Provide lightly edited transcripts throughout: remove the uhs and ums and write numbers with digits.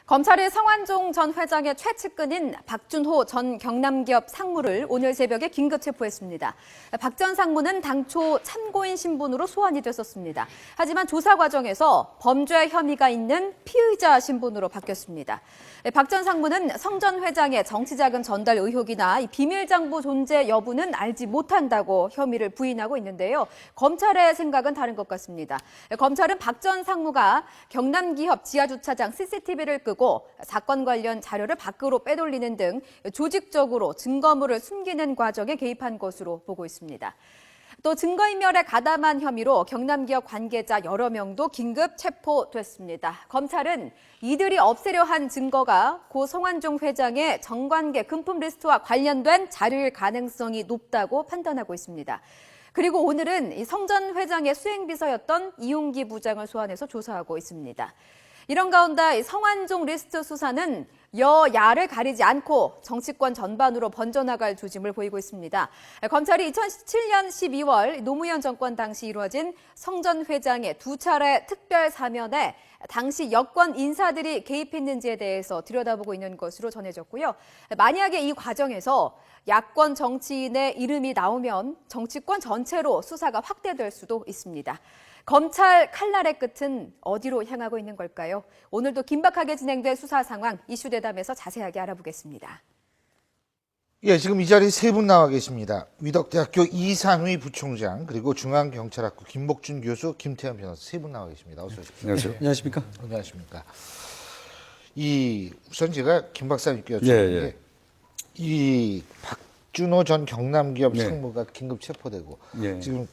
검찰이 성완종 전 회장의 최측근인 박준호 전 경남기업 상무를 오늘 새벽에 긴급 체포했습니다. 박 전 상무는 당초 참고인 신분으로 소환이 됐었습니다. 하지만 조사 과정에서 범죄 혐의가 있는 피의자 신분으로 바뀌었습니다. 박 전 상무는 성 전 회장의 정치자금 전달 의혹이나 비밀장부 존재 여부는 알지 못한다고 혐의를 부인하고 있는데요. 검찰의 생각은 다른 것 같습니다. 검찰은 박 전 상무가 경남기업 지하주차장 CCTV를 끄고 사건 관련 자료를 밖으로 빼돌리는 등 조직적으로 증거물을 숨기는 과정에 개입한 것으로 보고 있습니다. 또 증거인멸에 가담한 혐의로 경남기업 관계자 여러 명도 긴급 체포됐습니다. 검찰은 이들이 없애려 한 증거가 고 성완종 회장의 정관계 금품 리스트와 관련된 자료일 가능성이 높다고 판단하고 있습니다. 그리고 오늘은 성 전 회장의 수행비서였던 이용기 부장을 소환해서 조사하고 있습니다. 이런 가운데 성완종 리스트 수사는 여야를 가리지 않고 정치권 전반으로 번져나갈 조짐을 보이고 있습니다. 검찰이 2017년 12월 노무현 정권 당시 이루어진 성 전 회장의 두 차례 특별 사면에 당시 여권 인사들이 개입했는지에 대해서 들여다보고 있는 것으로 전해졌고요. 만약에 이 과정에서 야권 정치인의 이름이 나오면 정치권 전체로 수사가 확대될 수도 있습니다. 검찰 칼날의 끝은 어디로 향하고 있는 걸까요? 오늘도 긴박하게 진행된 수사 상황 이슈대담에서 자세하게 알아보겠습니다. 예, 지금 이 자리에 세 분 나와 계십니다. 위덕대학교 이상휘 부총장, 그리고 중앙경찰학부 김복준 교수, 김태현 변호사 세 분 나와 계십니다. 어서 오십시오. 안녕하세요. 안녕하십니까? 안녕하십니까. 우선 제가 김 박사님께 여쭤보는 게, 이 박준호 전 경남기업 상무가 긴급 체포되고, 지금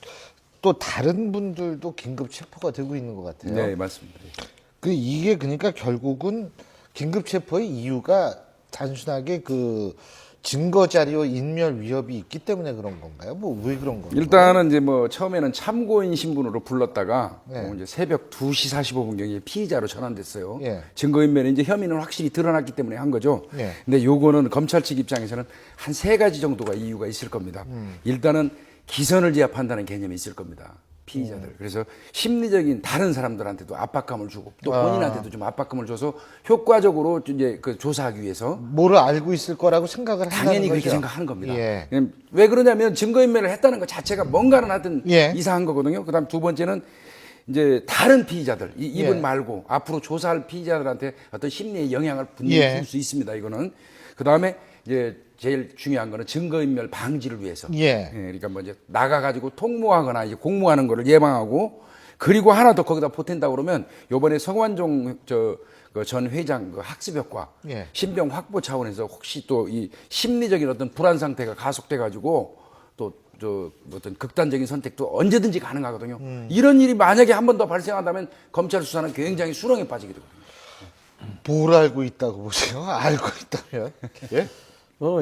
또 다른 분들도 긴급 체포가 되고 있는 것 같아요. 네, 맞습니다. 이게 그러니까 결국은 긴급 체포의 이유가 단순하게 증거 자료 인멸 위협이 있기 때문에 그런 건가요? 왜 그런 건가요? 일단은 이제 처음에는 참고인 신분으로 불렀다가 이제 새벽 2시 45분경에 피의자로 전환됐어요. 증거인멸에 이제 혐의는 확실히 드러났기 때문에 한 거죠. 근데 요거는 검찰 측 입장에서는 한 3가지 정도가 이유가 있을 겁니다. 일단은 기선을 제압한다는 개념이 있을 겁니다. 피의자들. 그래서 심리적인 다른 사람들한테도 압박감을 주고 또 본인한테도 좀 압박감을 줘서 효과적으로 이제 조사하기 위해서 뭐를 알고 있을 거라고 생각을 한다는 거죠. 당연히 그렇게 생각하는 겁니다. 왜 그러냐면 증거인멸을 했다는 것 자체가 뭔가는 하여튼 이상한 거거든요. 그다음 두 번째는 이제 다른 피의자들 이분 말고 앞으로 조사할 피의자들한테 어떤 심리의 영향을 분명히 줄 수 있습니다. 이거는. 그다음에 이제 제일 중요한 거는 증거인멸 방지를 위해서. 그러니까 이제 나가가지고 통모하거나 이제 공모하는 거를 예방하고, 그리고 하나 더 거기다 보탠다 그러면 요번에 성완종 전 회장 학습효과, 신병 확보 차원에서 혹시 또 이 심리적인 어떤 불안 상태가 가속돼가지고 또 어떤 극단적인 선택도 언제든지 가능하거든요. 이런 일이 만약에 한 번 더 발생한다면 검찰 수사는 굉장히 수렁에 빠지게 되거든요. 뭘 알고 있다고 보세요? 알고 있다면?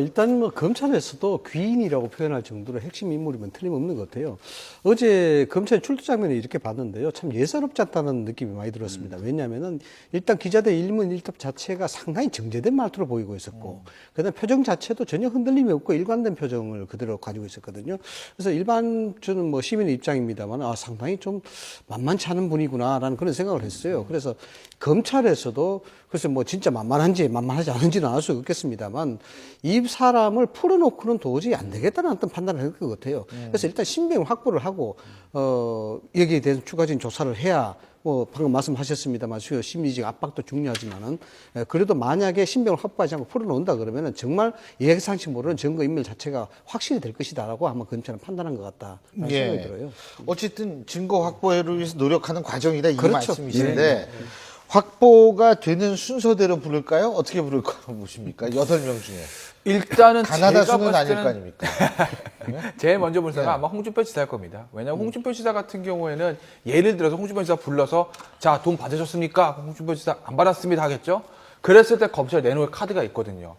일단 검찰에서도 귀인이라고 표현할 정도로 핵심 인물이면 틀림없는 것 같아요. 어제 검찰 출두 장면을 이렇게 봤는데요. 참 예사롭지 않다는 느낌이 많이 들었습니다. 왜냐하면은 일단 기자들 일문일답 자체가 상당히 정제된 말투로 보이고 있었고, 그다음 표정 자체도 전혀 흔들림이 없고 일관된 표정을 그대로 가지고 있었거든요. 그래서 일반 저는 시민의 입장입니다만, 상당히 좀 만만치 않은 분이구나라는 그런 생각을 했어요. 그래서 검찰에서도 글쎄 진짜 만만한지 만만하지 않은지는 알 수 없겠습니다만, 이 사람을 풀어놓고는 도저히 안 되겠다는 어떤 판단을 할 것 같아요. 그래서 일단 신병 확보를 하고, 여기에 대해서 추가적인 조사를 해야, 방금 말씀하셨습니다만, 심리적 압박도 중요하지만은, 그래도 만약에 신병을 확보하지 않고 풀어놓는다 그러면은 정말 예상치 모르는 증거인멸 자체가 확실히 될 것이다라고 아마 검찰은 판단한 것 같다. 생각이 들어요. 어쨌든 증거 확보를 위해서 노력하는 과정이다, 이 그렇죠. 말씀이신데, 확보가 되는 순서대로 부를까요? 어떻게 부를 거라고 보십니까? 8명 중에. 일단은 가나다 제가 수는 봤을 아닐 때는 거 아닙니까? 제일 먼저 볼 사람은 아마 홍준표 지사일 겁니다. 왜냐하면 홍준표 지사 같은 경우에는 예를 들어서 홍준표 지사 불러서 자, 돈 받으셨습니까? 홍준표 지사 안 받았습니다 하겠죠? 그랬을 때 검찰 내놓을 카드가 있거든요.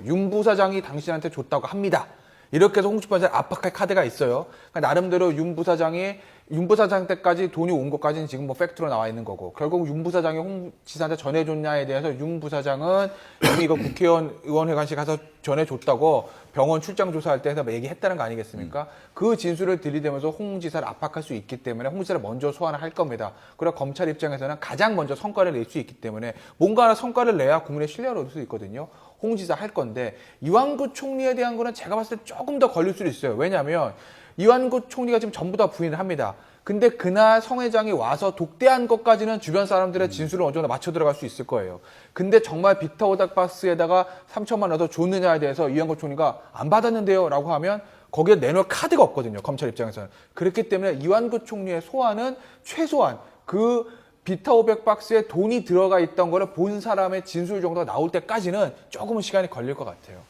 윤 부사장이 당신한테 줬다고 합니다. 이렇게 해서 홍준표 지사를 압박할 카드가 있어요. 그러니까 나름대로 윤 부사장 때까지 돈이 온 것까지는 지금 뭐 팩트로 나와 있는 거고, 결국 윤 부사장이 홍 지사한테 전해줬냐에 대해서 윤 부사장은 이미 이거 국회의원 의원회관실 가서 전해줬다고 병원 출장 조사할 때 해서 얘기했다는 거 아니겠습니까? 그 진술을 들이대면서 홍 지사를 압박할 수 있기 때문에 홍 지사를 먼저 소환을 할 겁니다. 그리고 검찰 입장에서는 가장 먼저 성과를 낼 수 있기 때문에 뭔가 하나 성과를 내야 국민의 신뢰를 얻을 수 있거든요. 홍 지사 할 건데, 이완구 총리에 대한 거는 제가 봤을 때 조금 더 걸릴 수도 있어요. 왜냐하면 이완구 총리가 지금 전부 다 부인을 합니다. 근데 그날 성 회장이 와서 독대한 것까지는 주변 사람들의 진술을 어느 정도 맞춰 들어갈 수 있을 거예요. 근데 정말 비타오닥박스에다가 3천만 원 더 줬느냐에 대해서 이완구 총리가 안 받았는데요 라고 하면 거기에 내놓을 카드가 없거든요. 검찰 입장에서는. 그렇기 때문에 이완구 총리의 소환은 최소한 그 비타 500박스에 돈이 들어가 있던 거를 본 사람의 진술 정도가 나올 때까지는 조금은 시간이 걸릴 것 같아요.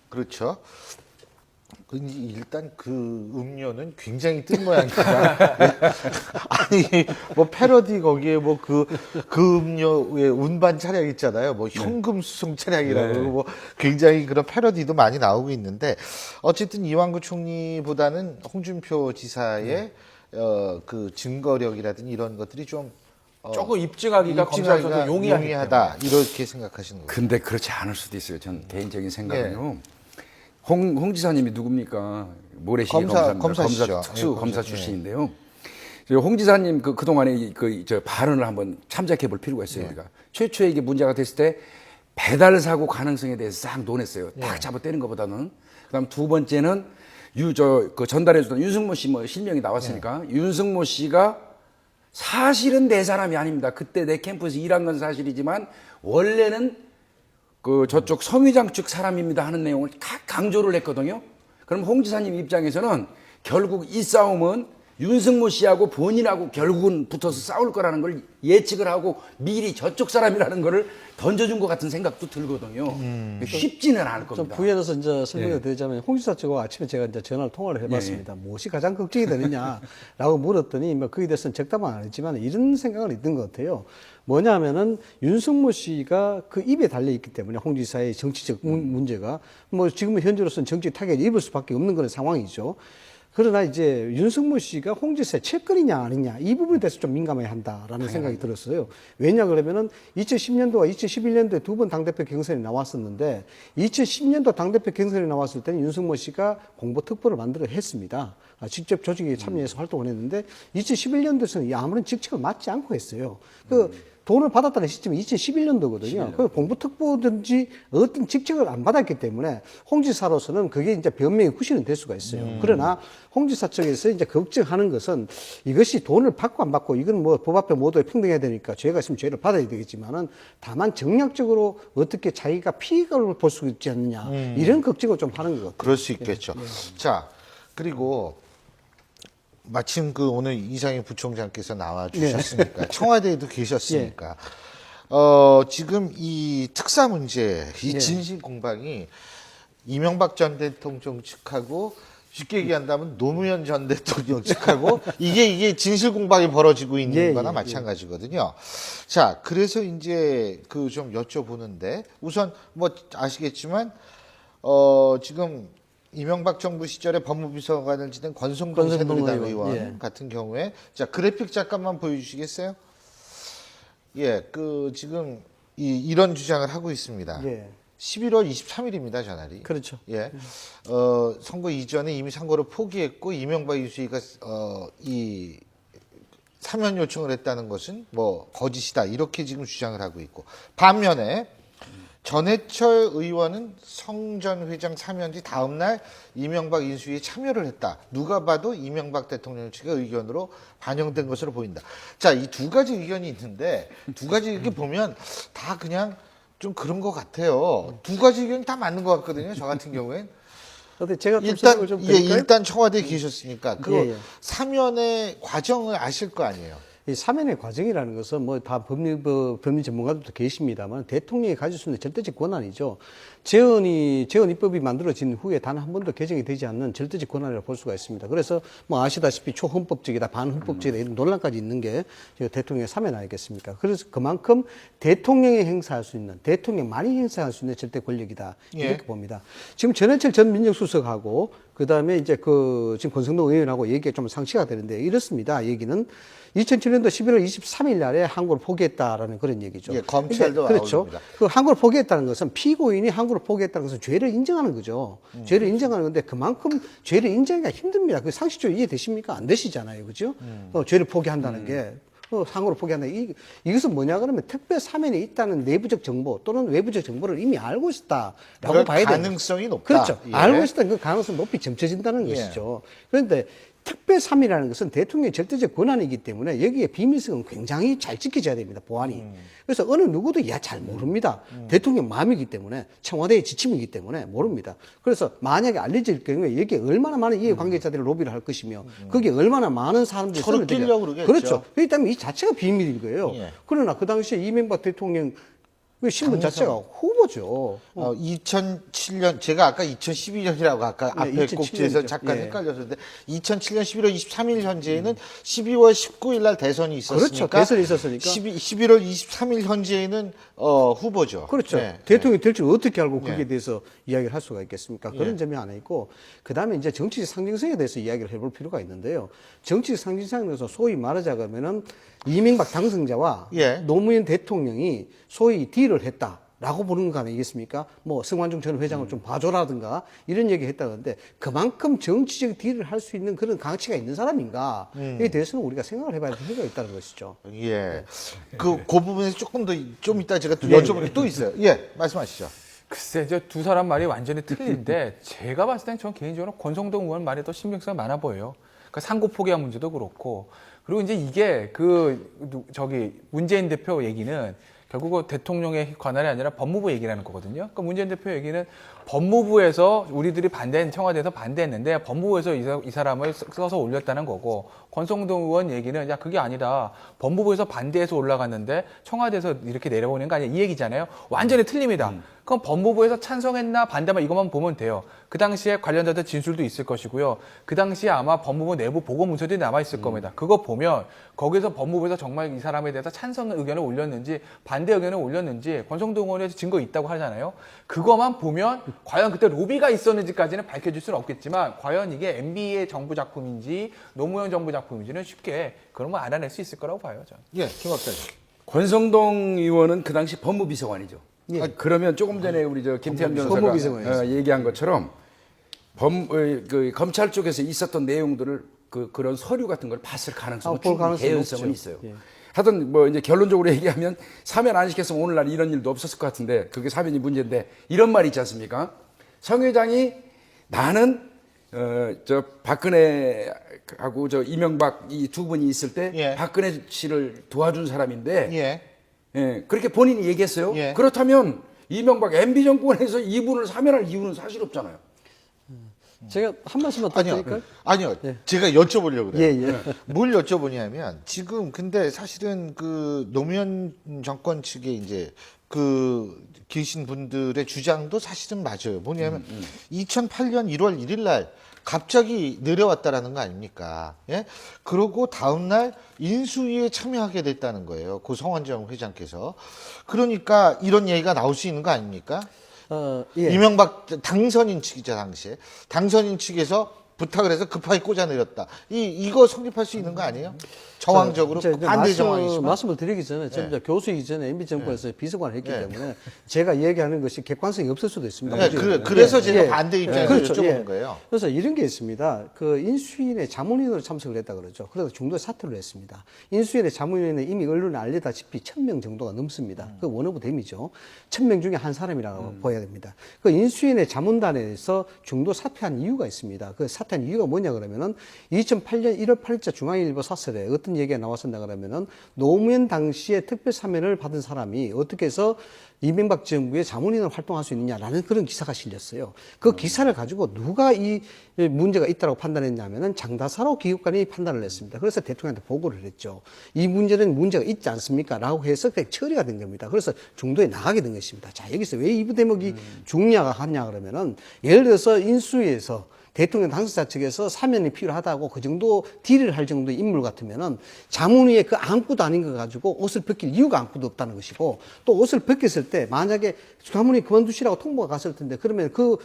그렇죠. 일단 그 음료는 굉장히 뜬 모양이다. 아니, 뭐 패러디 거기에 뭐 그 음료의 운반 차량 있잖아요. 뭐 현금 수송 차량이라고 뭐 굉장히 그런 패러디도 많이 나오고 있는데, 어쨌든 이완구 총리보다는 홍준표 지사의 그 증거력이라든지 이런 것들이 좀 조금 입증하기가 검찰에서도 용이하다 이렇게 생각하시는 거예요. 근데 그렇지 않을 수도 있어요. 전 개인적인 생각은요. 홍 지사님이 누굽니까? 모래시계 검사시죠. 특수 검사 출신인데요. 홍 지사님 그동안에 저 발언을 한번 참작해 볼 필요가 있어요. 우리가 최초에 이게 문제가 됐을 때 배달 사고 가능성에 대해서 싹 논했어요. 딱 잡아 떼는 것보다는. 그다음 두 번째는 그 전달해주던 윤승모 씨 뭐 실명이 나왔으니까 윤승모 씨가 사실은 내 사람이 아닙니다. 그때 내 캠프에서 일한 건 사실이지만 원래는 그 저쪽 성의장 측 사람입니다 하는 내용을 강조를 했거든요. 그럼 홍 지사님 입장에서는 결국 이 싸움은 윤승모 씨하고 본인하고 결국은 붙어서 싸울 거라는 걸 예측을 하고 미리 저쪽 사람이라는 거를 던져준 것 같은 생각도 들거든요. 쉽지는 않을 겁니다. 좀 부연해서 이제 설명을 드리자면 홍 지사 측하고 아침에 제가 이제 전화를 통화를 해봤습니다. 무엇이 가장 걱정이 되느냐라고 물었더니 뭐 거기에 대해서는 적답은 안 했지만 이런 생각은 있는 것 같아요. 뭐냐면은 윤승모 씨가 그 입에 달려 있기 때문에 홍 지사의 정치적 문제가 뭐 지금 현재로서는 정치 타격을 입을 수밖에 없는 그런 상황이죠. 그러나 이제 윤승모 씨가 홍 지사의 채권이냐 아니냐 이 부분에 대해서 좀 민감해야 한다라는 생각이 들었어요. 왜냐 그러면은 2010년도와 2011년도에 두 번 당대표 경선이 나왔었는데 2010년도 당대표 경선이 나왔을 때는 윤승모 씨가 공보특보를 만들어 했습니다. 직접 조직에 참여해서 활동을 했는데 2011년도에서는 아무런 직책을 맡지 않고 했어요. 돈을 받았다는 시점이 2011년도거든요. 그 공보특보든지 어떤 직책을 안 받았기 때문에 홍 지사로서는 그게 이제 변명의 후신은 될 수가 있어요. 그러나 홍 지사 측에서 이제 걱정하는 것은 이것이 돈을 받고 안 받고 이건 뭐 법 앞에 모두 평등해야 되니까 죄가 있으면 죄를 받아야 되겠지만은 다만 정략적으로 어떻게 자기가 피해를 볼 수 있지 않느냐 이런 걱정을 좀 하는 것 같아요. 그럴 수 있겠죠. 자, 그리고 마침 오늘 이상희 부총장께서 나와 주셨으니까 청와대에도 계셨으니까 지금 이 특사 문제, 이 진실 공방이 이명박 전 대통령 측하고 쉽게 얘기한다면 노무현 전 대통령 측하고 이게 진실 공방이 벌어지고 있는 거나 마찬가지거든요. 자, 그래서 이제 좀 여쭤보는데 우선 뭐 아시겠지만 지금 이명박 정부 시절에 법무비서관을 지낸 권성동 새누리당 의원 같은 경우에 자 그래픽 잠깐만 보여주시겠어요? 지금 이런 주장을 하고 있습니다. 11월 23일입니다, 전날이. 그렇죠. 선거 이전에 이미 선거를 포기했고 이명박 유수희가 이 사면 요청을 했다는 것은 뭐 거짓이다 이렇게 지금 주장을 하고 있고 반면에. 전해철 의원은 성 전 회장 사면 뒤 다음 날 이명박 인수위에 참여를 했다. 누가 봐도 이명박 대통령 측의 의견으로 반영된 것으로 보인다. 자, 이 두 가지 의견이 있는데 두 가지 이렇게 보면 다 그냥 좀 그런 것 같아요. 두 가지 의견이 다 맞는 것 같거든요. 저 같은 경우엔. 근데 제가 좀 일단 청와대에 계셨으니까 사면의 과정을 아실 거 아니에요. 이 사면의 과정이라는 것은 뭐 다 법리 전문가들도 계십니다만 대통령이 가질 수 있는 절대적 권한이죠. 재헌 입법이 만들어진 후에 단 한 번도 개정이 되지 않는 절대적 권한이라고 볼 수가 있습니다. 그래서 뭐 아시다시피 초헌법적이다, 반헌법적이다 이런 논란까지 있는 게 대통령의 사면 아니겠습니까? 그래서 그만큼 대통령이 행사할 수 있는, 대통령만이 행사할 수 있는 절대 권력이다 이렇게 봅니다. 지금 전해철 전 민정수석하고 그다음에 이제 지금 권성동 의원하고 얘기가 좀 상치가 되는데 이렇습니다. 얘기는 2007년도 11월 23일 날에 항고를 포기했다라는 그런 얘기죠. 예, 검찰도 그렇죠. 나옵니다. 그 항고를 포기했다는 것은 피고인이 항고를 포기했다는 것은 죄를 인정하는 거죠. 죄를 인정하는 건데 그만큼 죄를 인정하기가 힘듭니다. 그 상식적으로 이해되십니까? 안 되시잖아요. 그죠? 죄를 포기한다는 게. 항고를 포기한다. 이것은 뭐냐 그러면 특별 사면에 있다는 내부적 정보 또는 외부적 정보를 이미 알고 있었다라고 봐야 돼요. 가능성이 높다. 그렇죠. 예. 알고 있었다는 그 가능성이 높이 점쳐진다는 것이죠. 그런데 특별 사면이라는 것은 대통령의 절대적 권한이기 때문에 여기에 비밀성은 굉장히 잘 지켜져야 됩니다. 보안이. 그래서 어느 누구도 잘 모릅니다. 대통령 마음이기 때문에 청와대의 지침이기 때문에 모릅니다. 그래서 만약에 알려질 경우에 여기에 얼마나 많은 이해관계자들이 로비를 할 것이며 거기에 얼마나 많은 사람들이 서로 끼려고 그러겠죠. 그렇죠. 그렇기 때문에 이 자체가 비밀인 거예요. 예. 그러나 그 당시에 이명박 대통령 그 신분 자체가 후보죠. 2007년 제가 아까 2012년이라고 아까 네, 앞에 2007 꼭지에서 년이죠. 잠깐 예. 헷갈렸는데 2007년 11월 23일 현재에는 12월 19일 날 대선이 있었으니까 그렇죠. 대선이 있었으니까. 11월 23일 현재에는 후보죠. 그렇죠. 네. 대통령이 될 줄 어떻게 알고 네. 거기에 대해서 이야기를 할 수가 있겠습니까? 그런 점이 하나 있고, 그 다음에 이제 정치적 상징성에 대해서 이야기를 해볼 필요가 있는데요. 정치적 상징성에서 소위 말하자면은 이명박 당선자와 예. 노무현 대통령이 소위 딜을 했다. 라고 보는 거 아니겠습니까? 뭐 성완종 전 회장을 좀 봐줘라든가 이런 얘기 했다는데 그만큼 정치적 딜을 할 수 있는 그런 가치가 있는 사람인가에 대해서는 우리가 생각을 해봐야 될 필요가 있다는 것이죠. 예. 그 부분에서 조금 더 좀 이따 제가 또 여쭤볼 게 또 있어요. 예, 말씀하시죠. 글쎄, 이제 두 사람 말이 완전히 틀린데 제가 봤을 땐 전 개인적으로 권성동 의원 말이 더 신빙성이 많아 보여요. 그러니까 상고 포기한 문제도 그렇고 그리고 이제 이게 문재인 대표 얘기는 결국은 대통령의 관할이 아니라 법무부 얘기라는 거거든요. 그러니까 문재인 대표 얘기는 법무부에서 우리들이 청와대에서 반대했는데 법무부에서 이 사람을 써서 올렸다는 거고 권성동 의원 얘기는 야 그게 아니라 법무부에서 반대해서 올라갔는데 청와대에서 이렇게 내려오는 거 아니야 이 얘기잖아요. 완전히 틀립니다. 그럼 법무부에서 찬성했나 반대만 이것만 보면 돼요. 그 당시에 관련자들 진술도 있을 것이고요. 그 당시에 아마 법무부 내부 보고 문서들이 남아있을 겁니다. 그거 보면 거기서 법무부에서 정말 이 사람에 대해서 찬성 의견을 올렸는지 반대 의견을 올렸는지 권성동 의원의 증거 있다고 하잖아요. 그것만 보면 과연 그때 로비가 있었는지까지는 밝혀질 수는 없겠지만 과연 이게 MB의 정부 작품인지 노무현 정부 작품인지는 쉽게 그런 거 알아낼 수 있을 거라고 봐요. 저는. 예, 김 박사님. 권성동 의원은 그 당시 법무비서관이죠. 예. 그러면 조금 전에 우리 김태현 변호사가 법무비서관이었어요. 얘기한 것처럼 검찰 쪽에서 있었던 내용들을 그런 서류 같은 걸 봤을 가능성은 볼 충분히 가능성이 개연성은 높죠. 있어요. 예. 하여튼 뭐 이제 결론적으로 얘기하면 사면 안 시켰으면 오늘날 이런 일도 없었을 것 같은데 그게 사면이 문제인데 이런 말이 있지 않습니까? 성 회장이 나는 저 박근혜하고 저 이명박 이 두 분이 있을 때 예. 박근혜 씨를 도와준 사람인데 예. 예, 그렇게 본인이 얘기했어요. 예. 그렇다면 이명박 MB 정권에서 이분을 사면할 이유는 사실 없잖아요. 제가 한 말씀만 더 드릴까요? 아니요. 제가 여쭤보려고 그래요. 예, 예. 뭘 여쭤보냐면 지금 근데 사실은 그 노무현 정권 측에 이제 계신 분들의 주장도 사실은 맞아요. 뭐냐면 2008년 1월 1일 날 갑자기 내려왔다라는 거 아닙니까? 예? 그러고 다음날 인수위에 참여하게 됐다는 거예요. 고 성완종 회장께서. 그러니까 이런 얘기가 나올 수 있는 거 아닙니까? 예. 이명박 당선인 측이죠, 당시에. 당선인 측에서 부탁을 해서 급하게 꽂아내렸다. 이거 성립할 수 있는 거 아니에요? 정황적으로 반대 정황이지만. 말씀을 드리기 전에 제가 네. 교수이기 전에 MB 정권에서 비서관을 했기 네. 때문에 제가 얘기하는 것이 객관성이 없을 수도 있습니다. 네, 그죠? 그래서 제가 반대 입장에서 그렇죠. 여쭤보는 거예요. 그래서 이런 게 있습니다. 그 인수위원회 자문위원으로 참석을 했다 그러죠. 그래서 중도 사퇴를 했습니다. 인수위원회 자문위원회 이미 언론에 알려다시피 1000명 정도가 넘습니다. 그 원오브 댐이죠. 1000명 중에 한 사람이라고 봐야 됩니다. 그 인수위원회 자문단에서 중도 사퇴한 이유가 있습니다. 그 사퇴 사퇴한 이유가 뭐냐 그러면은 2008년 1월 8일자 중앙일보 사설에 어떤 얘기가 나왔었나 그러면은 노무현 당시에 특별 사면을 받은 사람이 어떻게 해서 이명박 정부의 자문인으로 활동할 수 있느냐라는 그런 기사가 실렸어요. 그 기사를 가지고 누가 이 문제가 있다고 판단했냐면은 장다사로 기획관이 판단을 했습니다. 그래서 대통령한테 보고를 했죠. 이 문제는 문제가 있지 않습니까? 라고 해서 그냥 처리가 된 겁니다. 그래서 중도에 나가게 된 것입니다. 자, 여기서 왜 이 대목이 중요하냐 그러면은 예를 들어서 인수위에서 대통령 당사자 측에서 사면이 필요하다고 그 정도 딜을 할 정도의 인물 같으면은 자문위에 그 아무것도 아닌 거 가지고 옷을 벗길 이유가 아무것도 없다는 것이고 또 옷을 벗겼을 때 만약에 자문위 그만두시라고 통보가 갔을 텐데 그러면 그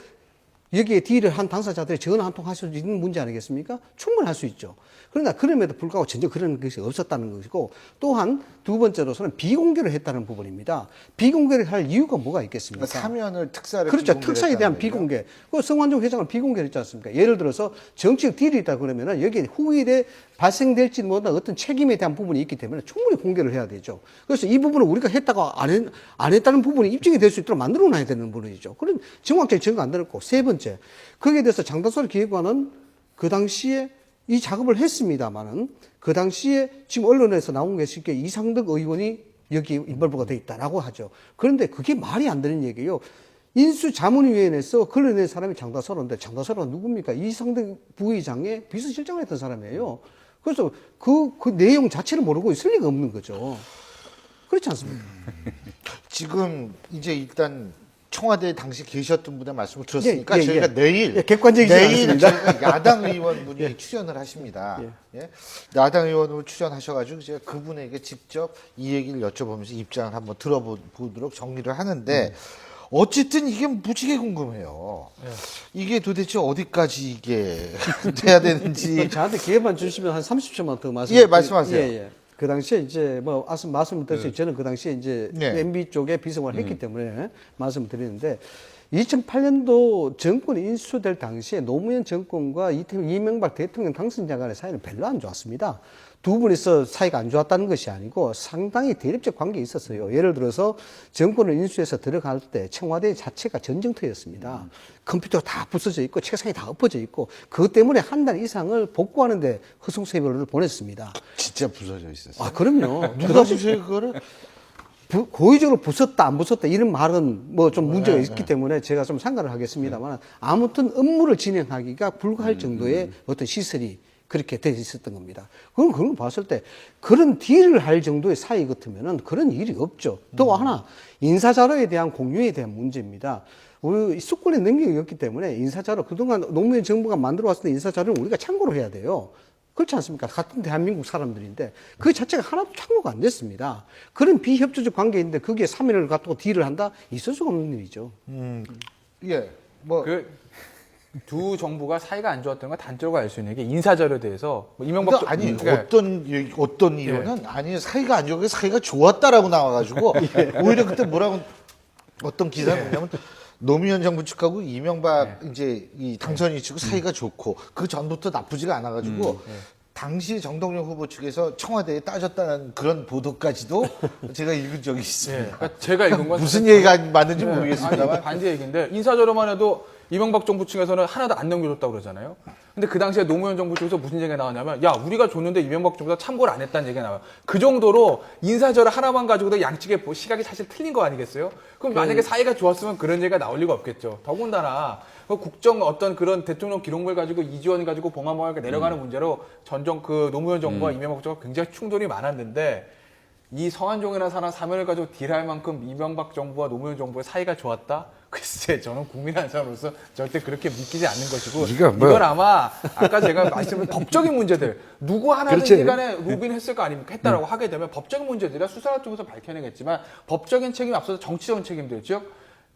여기에 딜을 한 당사자들이 전화 한 통 할 수 있는 문제 아니겠습니까? 충분히 할 수 있죠. 그러나 그럼에도 불구하고 전혀 그런 것이 없었다는 것이고 또한 두 번째로서는 비공개를 했다는 부분입니다. 비공개를 할 이유가 뭐가 있겠습니까? 사면을 특사를 그렇죠. 특사에 대한 비공개. 그 성완종 회장을 비공개를 했지 않습니까? 예를 들어서 정치적 딜이 있다 그러면은 여기에 후일에 발생될지 못한 어떤 책임에 대한 부분이 있기 때문에 충분히 공개를 해야 되죠. 그래서 이 부분을 우리가 했다가 안 했다는 부분이 입증이 될 수 있도록 만들어 놔야 되는 부분이죠. 그런 정확하게 증거 안 들었고 세 번째. 거기에 대해서 장다솔 기획관은 그 당시에 이 작업을 했습니다만은 그 당시에 지금 언론에서 나온 게 쉽게 이상득 의원이 여기 인벌브가 돼 있다라고 하죠. 그런데 그게 말이 안 되는 얘기예요. 인수자문위원회에서 걸러낸 사람이 장다솔인데 장다솔은 누굽니까? 이상득 부의장의 비서실장을 했던 사람이에요. 그래서 그 내용 자체를 모르고 있을 리가 없는 거죠. 그렇지 않습니까? 지금 이제 일단 청와대에 당시 계셨던 분의 말씀을 들었으니까 저희가 내일 객관적이지 내일 않습니다. 저희가 야당 의원분이 출연을 하십니다. 예. 야당 의원으로 출연하셔가지고 제가 그분에게 직접 이 얘기를 여쭤보면서 입장을 한번 들어보도록 정리를 하는데 어쨌든 이게 무지개 궁금해요. 이게 도대체 어디까지 이게 돼야 되는지. 저한테 기회만 주시면 한 30초만 더 말씀드릴게요. 예, 말씀하세요. 그 당시에 이제 뭐 말씀을 드렸어요. 저는 그 당시에 이제 MB 쪽에 비서관을 했기 때문에 말씀을 드리는데 2008년도 정권이 인수될 당시에 노무현 정권과 이명박 대통령 당선자 간의 사이는 별로 안 좋았습니다. 두 분이서 사이가 안 좋았다는 것이 아니고 상당히 대립적 관계가 있었어요. 예를 들어서 정권을 인수해서 들어갈 때 청와대 자체가 전쟁터였습니다. 컴퓨터가 다 부서져 있고 책상이 다 엎어져 있고 그것 때문에 한 달 이상을 복구하는데 허송세월을 보냈습니다. 진짜 부서져 있었어요. 아, 그럼요. 누가 부서요 그거를? 고의적으로 부쉈다 안 부쉈다 이런 말은 뭐 좀 문제가 있기 때문에 제가 좀 상관을 하겠습니다만 아무튼 업무를 진행하기가 불가할 정도의 어떤 시설이 그렇게 돼 있었던 겁니다. 그런 거 봤을 때 그런 딜을 할 정도의 사이 같으면은 그런 일이 없죠. 또 하나 인사자료에 대한 공유에 대한 문제입니다. 우리 수권의 능력이 없기 때문에 인사자료 그동안 노무현 정부가 만들어 왔을 때 인사자료는 우리가 참고를 해야 돼요. 그렇지 않습니까? 같은 대한민국 사람들인데 그 자체가 하나도 참고가 안 됐습니다. 그런 비협조적 관계인데 거기에 3일을 갖고 딜을 한다? 있을 수가 없는 일이죠. 예. 뭐 두 정부가 사이가 안 좋았던 건 단적으로 알 수 있는 게 인사자료에 대해서 뭐 이명박 그러니까 아니 어떤 이유는 아니 사이가 안 좋고 사이가 좋았다라고 나와가지고 오히려 그때 뭐라고 어떤 기사를 보냐면 노무현 정부 측하고 이명박 이제 이 당선인 측 사이가 좋고 그 전부터 나쁘지가 않아가지고 당시 정동영 후보 측에서 청와대에 따졌다는 그런 보도까지도 제가 읽은 적이 있습니다. 그러니까 제가 읽은 건 무슨 얘기가 맞는지 모르겠습니다만 아니, 반대 얘기인데 인사자료만 해도 이명박 정부 측에서는 하나도 안 넘겨줬다고 그러잖아요. 근데 그 당시에 노무현 정부 쪽에서 무슨 얘기가 나왔냐면 야 우리가 줬는데 이명박 정부가 참고를 안 했다는 얘기가 나와요. 그 정도로 인사자료 하나만 가지고도 양측의 시각이 사실 틀린 거 아니겠어요? 그럼 만약에 사이가 좋았으면 그런 얘기가 나올 리가 없겠죠. 더군다나 그 국정 어떤 그런 대통령 기록물 가지고 이지원 가지고 봉화마을에 내려가는 문제로 그 노무현 정부와 이명박 정부가 굉장히 충돌이 많았는데 이 성완종이라는 사람 사면을 가지고 딜할 만큼 이명박 정부와 노무현 정부의 사이가 좋았다? 글쎄, 저는 국민 한 사람으로서 절대 그렇게 믿기지 않는 것이고, 이건 아마 아까 제가 말씀드린 법적인 문제들, 누구 하나든지 간에 로빈했을 거 아닙니까? 했다라고 하게 되면 법적인 문제들이야 수사를 통해서 밝혀내겠지만 법적인 책임이 앞서서 정치적인 책임들, 즉,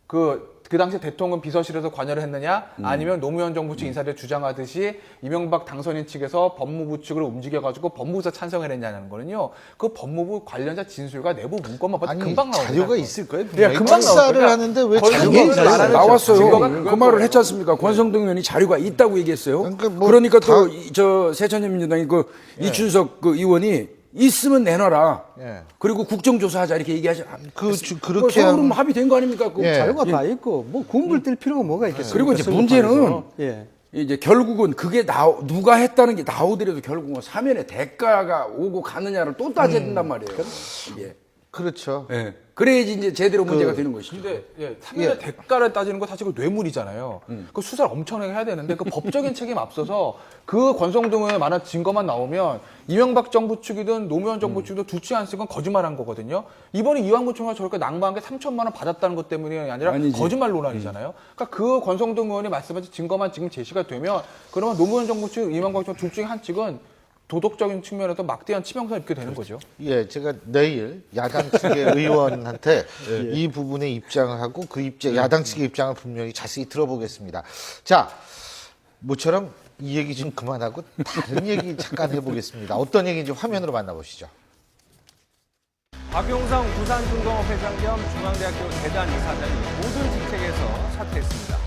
그 당시 대통령 비서실에서 관여를 했느냐 아니면 노무현 정부 측 인사를 주장하듯이 이명박 당선인 측에서 법무부 측으로 움직여가지고 법무부에서 찬성을 했냐는 거는요. 그 법무부 관련자 진술과 내부 문건만 봐도 금방 나옵니다. 자료가 있을 거예요. 예, 금방 수사를 하는데 왜 자료가 나왔어요. 그 말을 했지 않습니까? 권성동 의원이 자료가 있다고 얘기했어요. 그러니까 또 저 새천년민주당이 이춘석 그 의원이 있으면 내놔라. 예. 그리고 국정조사하자 이렇게 얘기하지. 그렇게 서울은 합의된 거 아닙니까? 자료가 다 있고 뭐 군불 뜰 필요가 뭐가 있겠어요? 그리고 이제 문제는 이제 결국은 그게 누가 했다는 게 나오더라도 결국은 사면의 대가가 오고 가느냐를 또 따져야 된단 말이에요. 이게. 그렇죠. 예. 그래야지 이제 제대로 문제가 되는 것이죠. 근데 사면의 대가를 따지는 거 사실 그 뇌물이잖아요. 그 수사를 엄청나게 해야 되는데 그 법적인 책임 앞서서 그 권성동에 만한 증거만 나오면 이명박 정부 측이든 노무현 정부 측이든 둘 중에 한 측은 거짓말한 거거든요. 이번에 이완구 총리가 저렇게 낭만한 게 3천만 원 받았다는 것 때문이 아니라 아니지. 거짓말 논란이잖아요. 그러니까 그 권성동 의원이 말씀하신 증거만 지금 제시가 되면 그러면 노무현 정부 측, 이명박 정부 둘 중에 한 측은 도덕적인 측면에서 막대한 치명상을 입게 되는 거죠. 예, 제가 내일 야당 측의 의원한테 이 부분에 입장을 하고 그 야당 측의 입장을 분명히 자세히 들어보겠습니다. 자, 모처럼 이 얘기 좀 그만하고 다른 얘기 잠깐 해보겠습니다. 어떤 얘기인지 화면으로 만나보시죠. 박용성 부산중공업 회장 겸 중앙대학교 재단 이사장이 모든 직책에서 사퇴했습니다.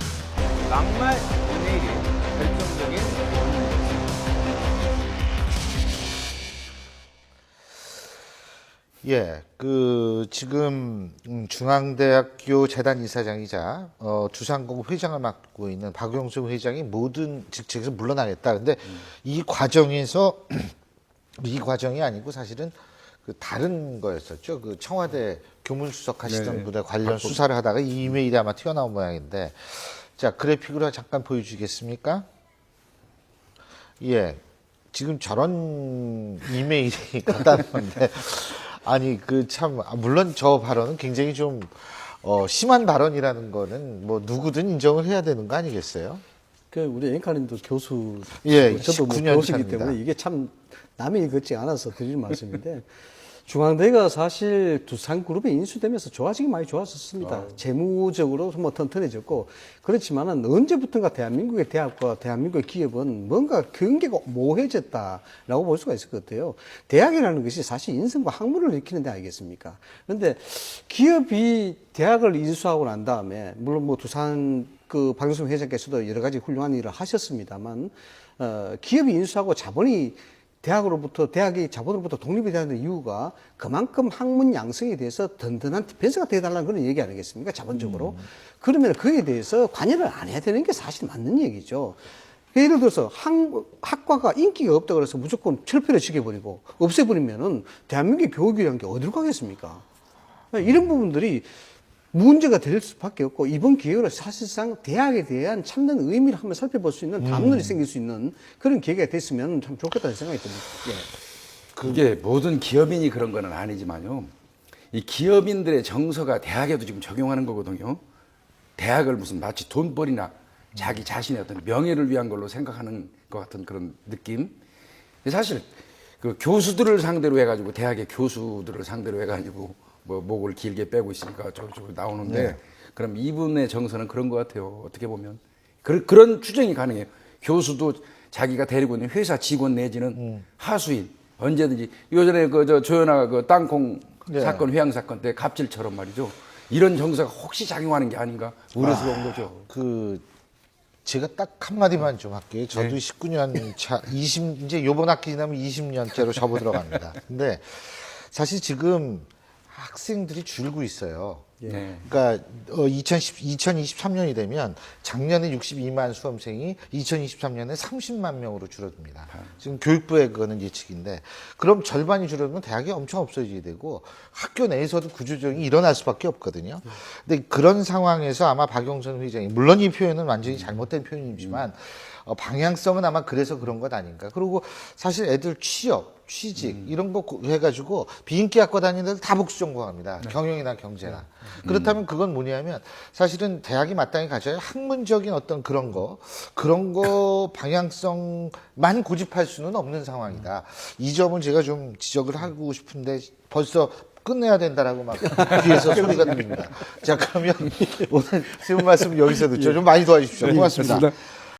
막말 이메일이 결정적인 원인입니다. 예, 지금 중앙대학교 재단 이사장이자 두산공업 회장을 맡고 있는 박용성 회장이 모든 직책에서 물러나겠다. 근데 이 과정에서 이 과정이 아니고 사실은 그 다른 거였었죠. 그 청와대 교문수석 하시던 분에 관련 수사를 하다가 이 이메일이 아마 튀어나온 모양인데, 자, 그래픽으로 잠깐 보여주시겠습니까? 예, 지금 저런 이메일이 갔다는 건데. 아니, 물론 저 발언은 굉장히 좀, 심한 발언이라는 거는 뭐 누구든 인정을 해야 되는 거 아니겠어요? 우리 앵커님도 교수, 예, 저도 뭐 19년 교수이기 차입니다. 때문에 이게 참 남의 일 같지 않아서 드릴 말씀인데, 중앙대가 사실 두산그룹에 인수되면서 좋아지긴 많이 좋았었습니다. 재무적으로 뭐 튼튼해졌고, 그렇지만은 언제부턴가 대한민국의 대학과 대한민국의 기업은 뭔가 경계가 모호해졌다라고 볼 수가 있을 것 같아요. 대학이라는 것이 사실 인성과 학문을 익히는 데 아니겠습니까? 그런데 기업이 대학을 인수하고 난 다음에, 물론 뭐 두산 박용성 회장께서도 여러 가지 훌륭한 일을 하셨습니다만, 기업이 인수하고 대학이 자본으로부터 독립이 되는 이유가 그만큼 학문 양성에 대해서 든든한 디펜스가 되어달라는 그런 얘기 아니겠습니까? 자본적으로. 그러면 그에 대해서 관여를 안 해야 되는 게 사실 맞는 얘기죠. 예를 들어서 학과가 인기가 없다고 해서 무조건 철폐를 시켜버리고 없애버리면은 대한민국의 교육이라는 게 어디로 가겠습니까? 이런 부분들이 문제가 될 수밖에 없고, 이번 기회로 사실상 대학에 대한 참된 의미를 한번 살펴볼 수 있는 담론이 생길 수 있는 그런 기회가 됐으면 참 좋겠다는 생각이 듭니다. 예. 그게 모든 기업인이 그런 건 아니지만요. 이 기업인들의 정서가 대학에도 지금 적용하는 거거든요. 대학을 무슨 마치 돈벌이나 자기 자신의 어떤 명예를 위한 걸로 생각하는 것 같은 그런 느낌. 사실 그 교수들을 상대로 해가지고, 대학의 교수들을 상대로 해가지고 뭐 목을 길게 빼고 있으니까 저쪽으로 나오는데, 그럼 이분의 정서는 그런 것 같아요. 어떻게 보면 그런 추정이 가능해요. 교수도 자기가 데리고 있는 회사 직원 내지는 하수인 언제든지, 요전에 조현아 땅콩 사건, 회항 사건 때 갑질처럼 말이죠. 이런 정서가 혹시 작용하는 게 아닌가 우려스러운 거죠. 제가 딱 한마디만 좀 할게요. 저도 19년 차, 이제 요번 학기 지나면 20년째로 접어들어갑니다. 근데 사실 지금 학생들이 줄고 있어요. 그러니까 2023년이 되면 작년에 62만 수험생이 2023년에 30만 명으로 줄어듭니다. 지금 교육부의 그거는 예측인데, 그럼 절반이 줄어들면 대학이 엄청 없어지게 되고 학교 내에서도 구조조정이 일어날 수밖에 없거든요. 근데 그런 상황에서 아마 박용선 회장이, 물론 이 표현은 완전히 잘못된 표현이지만 방향성은 아마 그래서 그런 것 아닌가. 그리고 사실 애들 취직 이런 거 해가지고 비인기 학과 다니는 애들 다 복수 전공합니다. 경영이나 경제나. 그렇다면 그건 뭐냐면 사실은 대학이 마땅히 가져야 학문적인 어떤 그런 거 방향성만 고집할 수는 없는 상황이다. 이 점을 제가 좀 지적을 하고 싶은데 벌써 끝내야 된다라고 막 뒤에서 소리가 들립니다. 자, 그러면 오늘 세 분 말씀 여기서 듣죠. 좀 많이 도와주십시오. 고맙습니다.